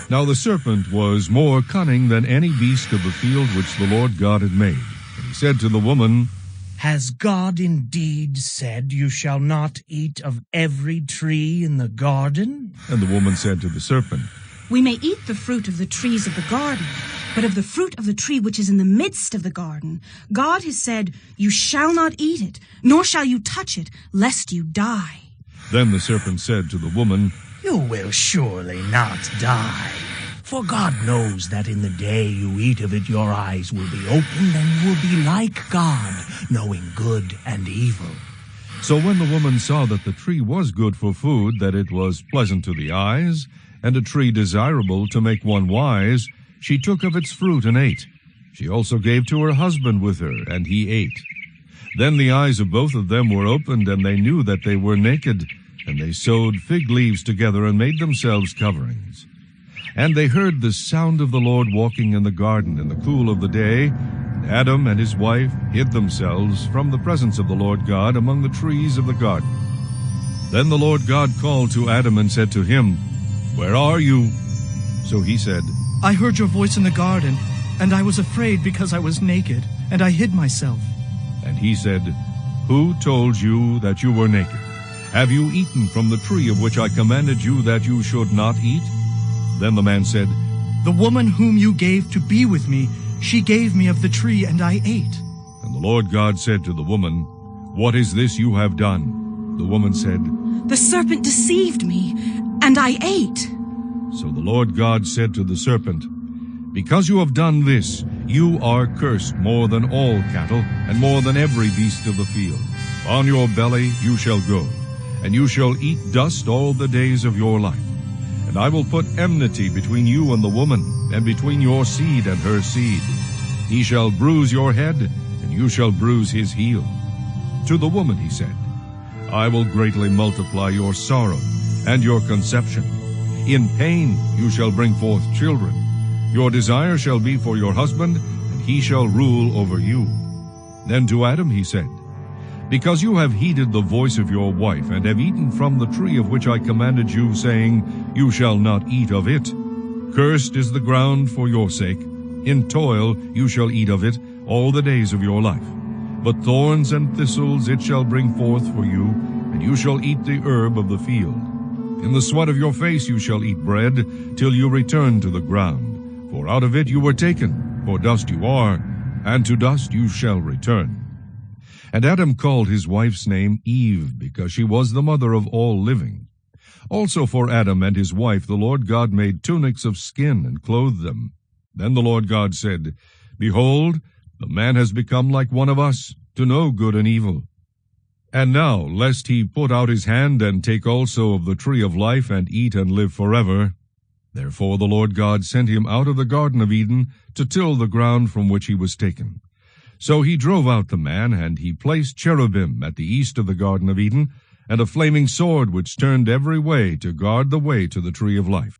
Now the serpent was more cunning than any beast of the field which the Lord God had made. And he said to the woman, Has God indeed said, You shall not eat of every tree in the garden? And the woman said to the serpent, We may eat the fruit of the trees of the garden, but of the fruit of the tree which is in the midst of the garden, God has said, You shall not eat it, nor shall you touch it, lest you die. Then the serpent said to the woman, You will surely not die. For God knows that in the day you eat of it, your eyes will be opened, and you will be like God, knowing good and evil. So when the woman saw that the tree was good for food, that it was pleasant to the eyes, and a tree desirable to make one wise, she took of its fruit and ate. She also gave to her husband with her, and he ate. Then the eyes of both of them were opened, and they knew that they were naked, and they sewed fig leaves together and made themselves coverings. And they heard the sound of the Lord walking in the garden in the cool of the day. And Adam and his wife hid themselves from the presence of the Lord God among the trees of the garden. Then the Lord God called to Adam and said to him, Where are you? So he said, I heard your voice in the garden, and I was afraid because I was naked, and I hid myself. And he said, Who told you that you were naked? Have you eaten from the tree of which I commanded you that you should not eat? Then the man said, The woman whom you gave to be with me, she gave me of the tree, and I ate. And the Lord God said to the woman, What is this you have done? The woman said, The serpent deceived me, and I ate. So the Lord God said to the serpent, Because you have done this, you are cursed more than all cattle, and more than every beast of the field. On your belly you shall go, and you shall eat dust all the days of your life. And I will put enmity between you and the woman, and between your seed and her seed. He shall bruise your head, and you shall bruise his heel. To the woman he said, I will greatly multiply your sorrow and your conception. In pain you shall bring forth children. Your desire shall be for your husband, and he shall rule over you. Then to Adam he said, Because you have heeded the voice of your wife, and have eaten from the tree of which I commanded you, saying, You shall not eat of it. Cursed is the ground for your sake. In toil you shall eat of it all the days of your life. But thorns and thistles it shall bring forth for you, and you shall eat the herb of the field. In the sweat of your face you shall eat bread, till you return to the ground. For out of it you were taken, for dust you are, and to dust you shall return. And Adam called his wife's name Eve, because she was the mother of all living. Also for Adam and his wife the Lord God made tunics of skin and clothed them. Then the Lord God said, Behold, the man has become like one of us, to know good and evil. And now, lest he put out his hand and take also of the tree of life, and eat and live forever. Therefore the Lord God sent him out of the Garden of Eden to till the ground from which he was taken. So he drove out the man, and he placed cherubim at the east of the Garden of Eden, and a flaming sword which turned every way to guard the way to the tree of life.